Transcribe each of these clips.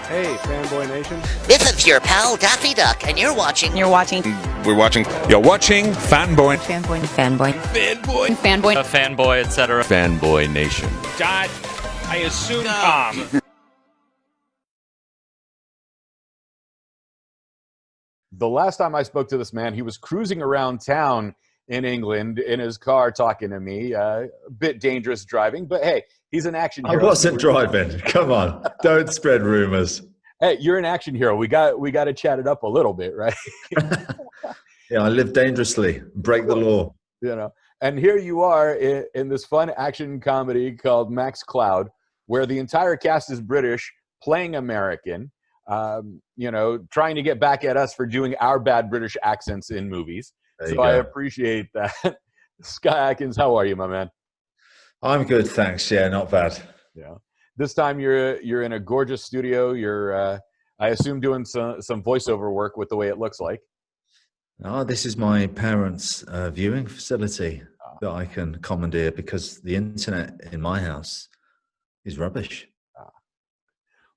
Hey, Fanboy Nation. This is your pal Daffy Duck, and you're watching. We're watching You're watching Fanboy. Fanboy, fanboy, etc. Fanboy Nation. God, I assume Tom. The last time I spoke to this man, he was cruising around town in England in his car talking to me. A bit dangerous driving, but hey, he's an action I hero. wasn't driving. Come on, don't spread rumors. Hey, you're an action hero. We got to chat it up a little bit, right? Yeah, I live dangerously, break the law. You know, and here you are in this fun action comedy called Max Cloud, where the entire cast is British, playing American. You know, trying to get back at us for doing our bad British accents in movies. So I appreciate that. Sky Atkins, how are you, my man? I'm good, thanks. Yeah, not bad. Yeah. This time you're in a gorgeous studio. You're, I assume, doing some voiceover work with the way it looks like. Oh, this is my parents' viewing facility that I can commandeer because the internet in my house is rubbish.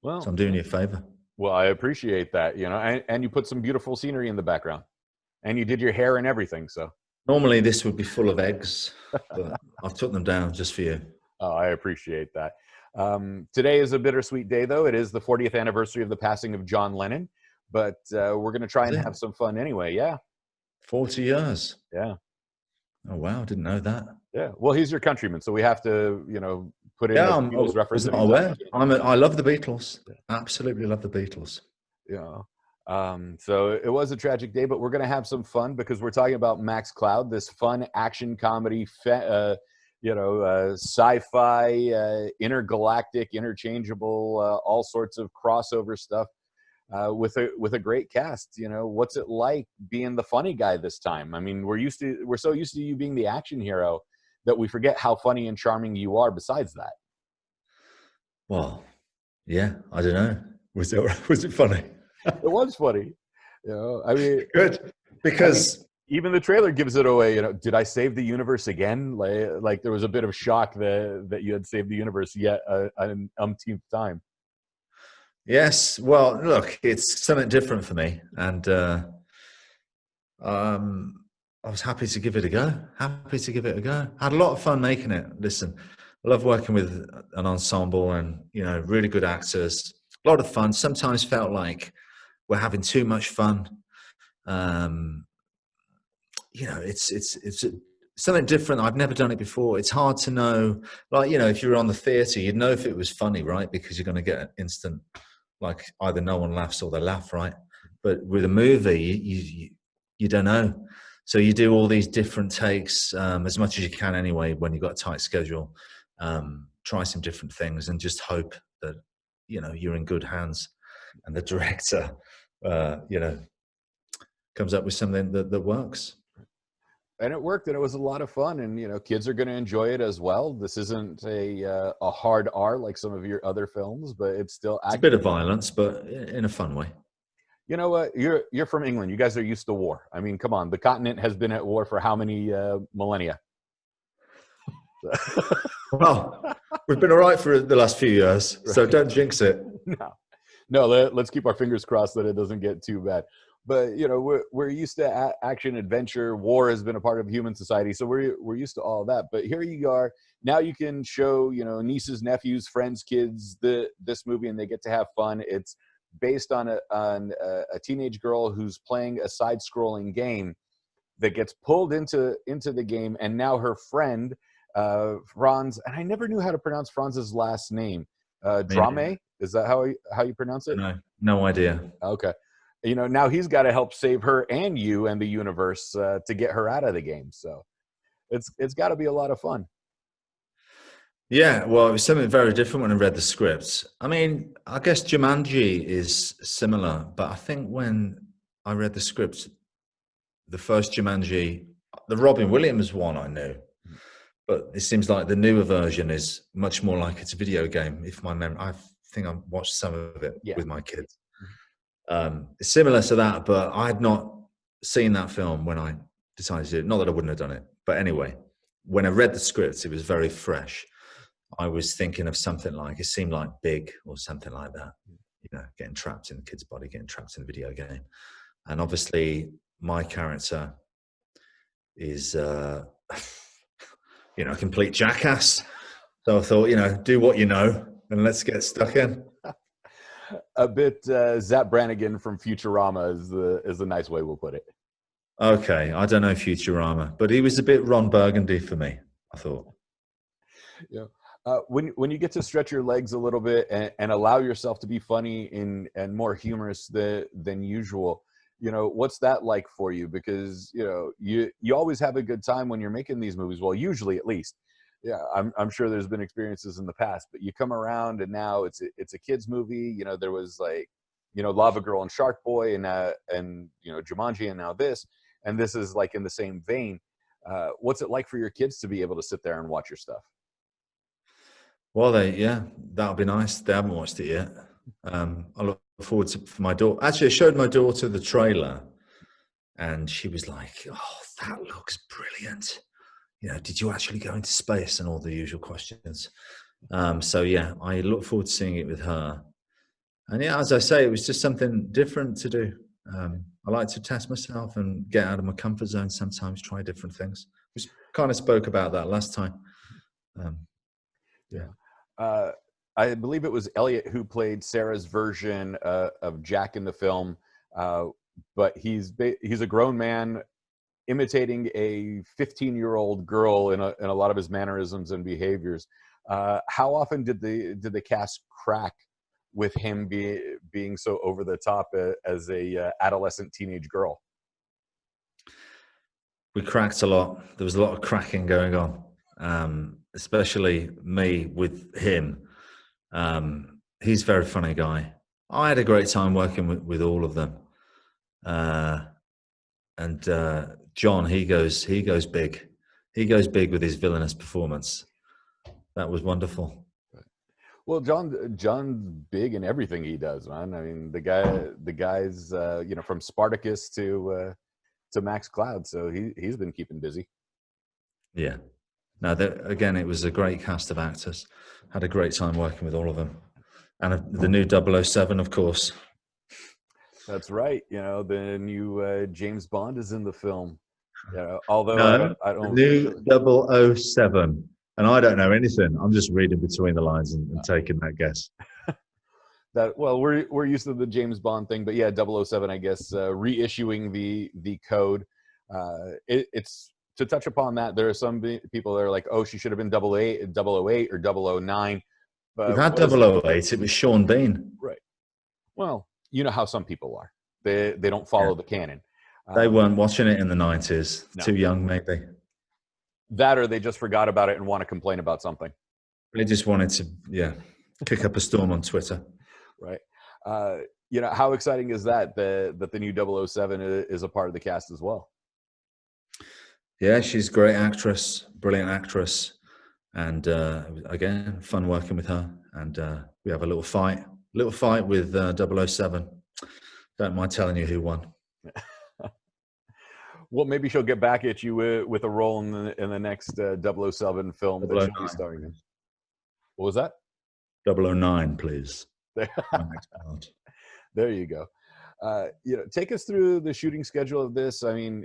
Well, so I'm doing you a favor. Well, I appreciate that, you know, and you put some beautiful scenery in the background, and you did your hair and everything. So normally this would be full of eggs, but I've took them down just for you. Oh, I appreciate that. Today is a bittersweet day, though. It is the 40th anniversary of the passing of John Lennon, but we're going to try and have some fun anyway. Yeah. 40 years. Yeah. Oh, wow. Didn't know that. Yeah. Well, he's your countryman, so we have to, you know, put in the Beatles reference. I was not aware. I love the Beatles. Absolutely love the Beatles. Yeah. So it was a tragic day, but we're going to have some fun because we're talking about Max Cloud, this fun action comedy, sci-fi, intergalactic, interchangeable, all sorts of crossover stuff with a great cast. You know, what's it like being the funny guy this time? I mean, we're so used to you being the action hero that we forget how funny and charming you are besides that. Well, yeah, I don't know. Was it funny? It was funny. You know, I mean, good, because even the trailer gives it away. You know, did I save the universe again? Like there was a bit of shock that you had saved the universe yet an umpteenth time. Yes. Well, look, it's something different for me, and I was happy to give it a go. I had a lot of fun making it. Listen, I love working with an ensemble and, you know, really good actors. A lot of fun. Sometimes felt like we're having too much fun. You know, it's something different. I've never done it before. It's hard to know. Like, you know, if you were on the theatre, you'd know if it was funny, right? Because you're going to get an instant, like, either no one laughs or they laugh, right? But with a movie, you don't know. So you do all these different takes as much as you can anyway when you've got a tight schedule. Try some different things and just hope that, you know, you're in good hands and the director, you know, comes up with something that works. And it worked, and it was a lot of fun, and, you know, kids are going to enjoy it as well. This isn't a hard R like some of your other films, but it's still a bit of violence, but in a fun way. You know what? You're from England. You guys are used to war. I mean, come on. The continent has been at war for how many millennia? Well, we've been all right for the last few years, so don't jinx it. No. Let's keep our fingers crossed that it doesn't get too bad. But, you know, we're used to action, adventure. War has been a part of human society, so we're used to all of that. But here you are. Now you can show, you know, nieces, nephews, friends, kids this movie, and they get to have fun. It's based on a teenage girl who's playing a side-scrolling game that gets pulled into the game, and now her friend Franz, and I never knew how to pronounce Franz's last name. Drame, is that how you pronounce it? No idea. Okay, you know, now he's got to help save her and you and the universe to get her out of the game. So it's got to be a lot of fun. Yeah, well, it was something very different when I read the script. I mean, I guess Jumanji is similar, but I think when I read the script, the first Jumanji, the Robin Williams one I knew, but it seems like the newer version is much more like it's a video game. If my memory, I think I watched some of it with my kids. It's similar to that, but I had not seen that film when I decided to do it. Not that I wouldn't have done it, but anyway, when I read the script, it was very fresh. I was thinking of something like, it seemed like Big or something like that, you getting trapped in the kid's body, getting trapped in the video game. And obviously my character is, a complete jackass. So I thought, do what you know and let's get stuck in. A bit Zap Brannigan from Futurama is the nice way we'll put it. Okay, I don't know Futurama, but he was a bit Ron Burgundy for me, I thought. Yeah. When you get to stretch your legs a little bit and allow yourself to be funny and more humorous than usual, what's that like for you? Because you always have a good time when you're making these movies. Well, usually at least. Yeah, I'm sure there's been experiences in the past, but you come around and now it's a kids movie. There was Lava Girl and Shark Boy and Jumanji and now this, and this is like in the same vein. What's it like for your kids to be able to sit there and watch your stuff? Well, that'll be nice. They haven't watched it yet. I look forward to for my daughter. Actually, I showed my daughter the trailer, and she was like, "Oh, that looks brilliant." Did you actually go into space, and all the usual questions. So yeah, I look forward to seeing it with her. And yeah, as I say, it was just something different to do. I like to test myself and get out of my comfort zone sometimes, try different things. We kind of spoke about that last time. I believe it was Elliot who played Sarah's version of Jack in the film, but he's a grown man imitating a 15-year-old girl in a lot of his mannerisms and behaviors. How often did the cast crack with him being so over the top as a adolescent teenage girl? We cracked a lot. There was a lot of cracking going on, especially me with him. He's a very funny guy. I had a great time working with all of them. And John, he goes big. He goes big with his villainous performance. That was wonderful. Well, John's big in everything he does, man. I mean, the guy's from Spartacus to Max Cloud, so he's been keeping busy. Yeah. No, again, it was a great cast of actors. Had a great time working with all of them, and the new 007, of course. That's right. The new James Bond is in the film. Although no, I don't. The new 007, and I don't know anything. I'm just reading between the lines and taking that guess. We're used to the James Bond thing, but yeah, 007, I guess, reissuing the code. It's to touch upon that. There are some people that are like, "Oh, she should have been 008 or 009." But we've had 008. It was Sean Bean. Right. Well, you know how some people are. They don't follow the canon. They weren't watching it in the 90s. No. Too young, maybe. That or they just forgot about it and want to complain about something. They just wanted to, kick up a storm on Twitter. Right. How exciting is that the new 007 is a part of the cast as well? Yeah, she's a great actress, brilliant actress. And again, fun working with her. And we have a little fight with 007. Don't mind telling you who won. Well, maybe she'll get back at you with a role in the next 007 film that she'll be starring in. What was that? 009, please. There you go. Take us through the shooting schedule of this. I mean,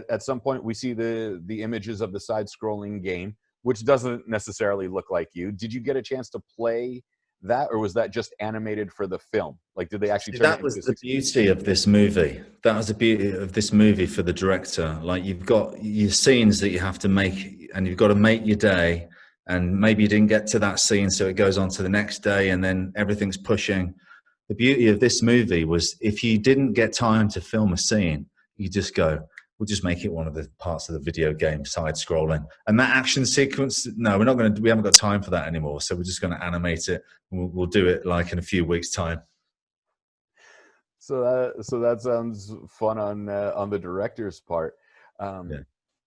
at some point we see the images of the side-scrolling game, which doesn't necessarily look like you. Did you get a chance to play that, or was that just animated for the film? Like, did they actually turn that was the beauty of this movie. That was the beauty of this movie for the director. Like, you've got your scenes that you have to make, and you've got to make your day, and maybe you didn't get to that scene, so it goes on to the next day, and then everything's pushing. The beauty of this movie was if you didn't get time to film a scene, you just go, we'll just make it one of the parts of the video game, side scrolling. And that action sequence, no, we haven't got time for that anymore. So we're just going to animate it. And we'll do it like in a few weeks' time. So that sounds fun on the director's part.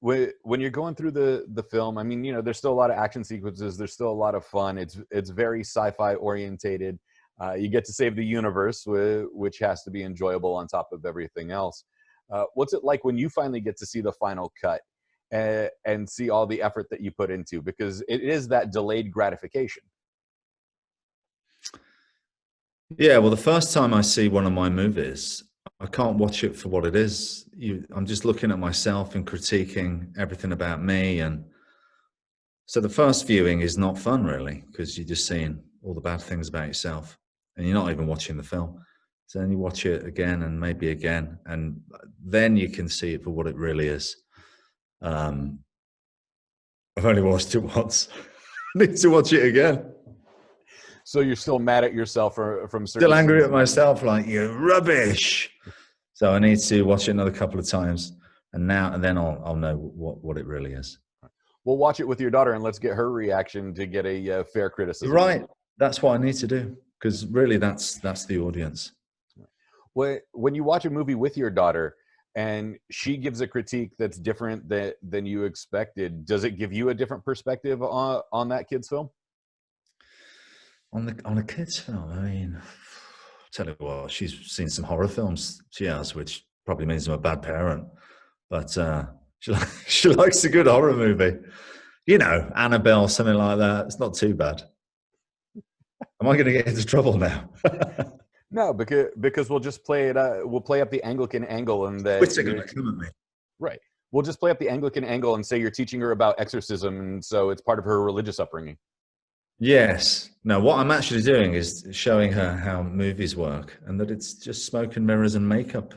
When you're going through the film, I mean, there's still a lot of action sequences. There's still a lot of fun. It's very sci-fi orientated. You get to save the universe, which has to be enjoyable on top of everything else. What's it like when you finally get to see the final cut and see all the effort that you put into? Because it is that delayed gratification. Yeah, well, the first time I see one of my movies, I can't watch it for what it is. I'm just looking at myself and critiquing everything about me. And so the first viewing is not fun, really, because you're just seeing all the bad things about yourself and you're not even watching the film. So then you watch it again and maybe again, and then you can see it for what it really is. I've only watched it once. I need to watch it again. So you're still mad at yourself from certain. Still angry at myself, like, you're rubbish. So I need to watch it another couple of times, and then I'll know what it really is. We'll watch it with your daughter and let's get her reaction to get a fair criticism. You're right. That's what I need to do, because really that's the audience. When you watch a movie with your daughter and she gives a critique that's different than you expected, does it give you a different perspective on that kid's film? On a kid's film, I mean, tell you what, she's seen some horror films. She has, which probably means I'm a bad parent. But she likes a good horror movie. You know, Annabelle, something like that. It's not too bad. Am I going to get into trouble now? No, because we'll just play it. We'll play up the Anglican angle, and What's it going to come at me? Right. We'll just play up the Anglican angle and say you're teaching her about exorcism, and so it's part of her religious upbringing. Yes. No, what I'm actually doing is showing her how movies work, and that it's just smoke and mirrors and makeup.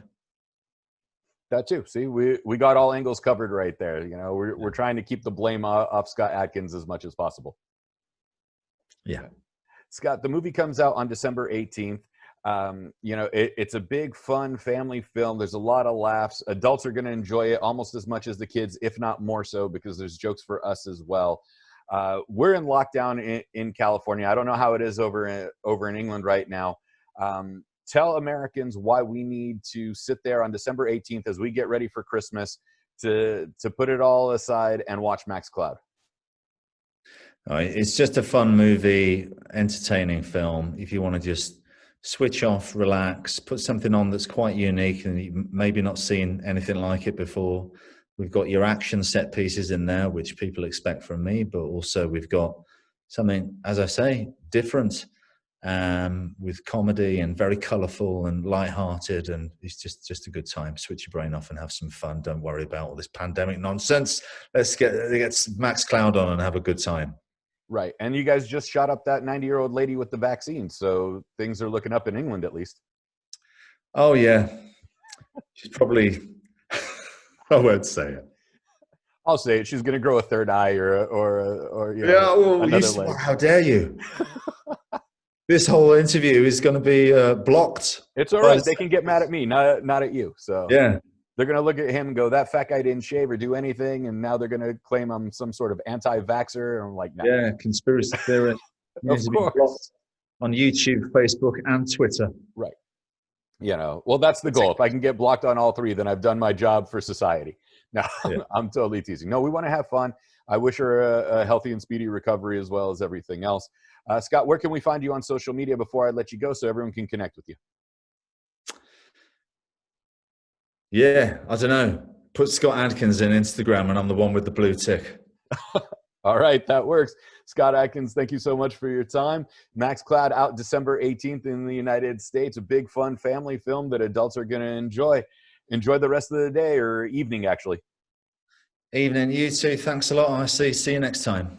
That too. See, we got all angles covered right there. You know, we're trying to keep the blame off Scott Adkins as much as possible. Yeah. Scott, the movie comes out on December 18th. You know, it's a big, fun family film. There's a lot of laughs. Adults are going to enjoy it almost as much as the kids, if not more so, because there's jokes for us as well. We're in lockdown in California. I don't know how it is over in England right now. Tell Americans why we need to sit there on December 18th as we get ready for Christmas to put it all aside and watch Max Cloud. It's just a fun movie, entertaining film. If you want to just switch off, relax, put something on that's quite unique and you've maybe not seen anything like it before. We've got your action set pieces in there, which people expect from me, but also we've got something, as I say, different, with comedy and very colorful and lighthearted, and it's just a good time. Switch your brain off and have some fun. Don't worry about all this pandemic nonsense. Let's get Max Cloud on and have a good time. Right. And you guys just shot up that 90-year-old lady with the vaccine, so things are looking up in England at least. Oh yeah. She's probably I won't say it. I'll say it. She's going to grow a third eye or you know, yeah, well, another leg. How dare you? This whole interview is going to be blocked. It's all right. They can get mad at me, not at you. So yeah, they're going to look at him and go, that fat guy didn't shave or do anything, and now they're going to claim I'm some sort of anti-vaxxer. And I'm like, no. Yeah, conspiracy theorist. Of course. On YouTube, Facebook, and Twitter. Right. You know, well, that's the goal. If I can get blocked on all three, then I've done my job for society. No, yeah. I'm totally teasing. No, we want to have fun. I wish her a healthy and speedy recovery as well as everything else. Scott, where can we find you on social media before I let you go so everyone can connect with you? Yeah, I don't know. Put Scott Adkins in Instagram and I'm the one with the blue tick. All right, that works. Scott Adkins, thank you so much for your time. Max Cloud out December 18th in the United States. A big, fun family film that adults are going to enjoy. Enjoy the rest of the day or evening, actually. Evening, you too. Thanks a lot. I'll see you next time.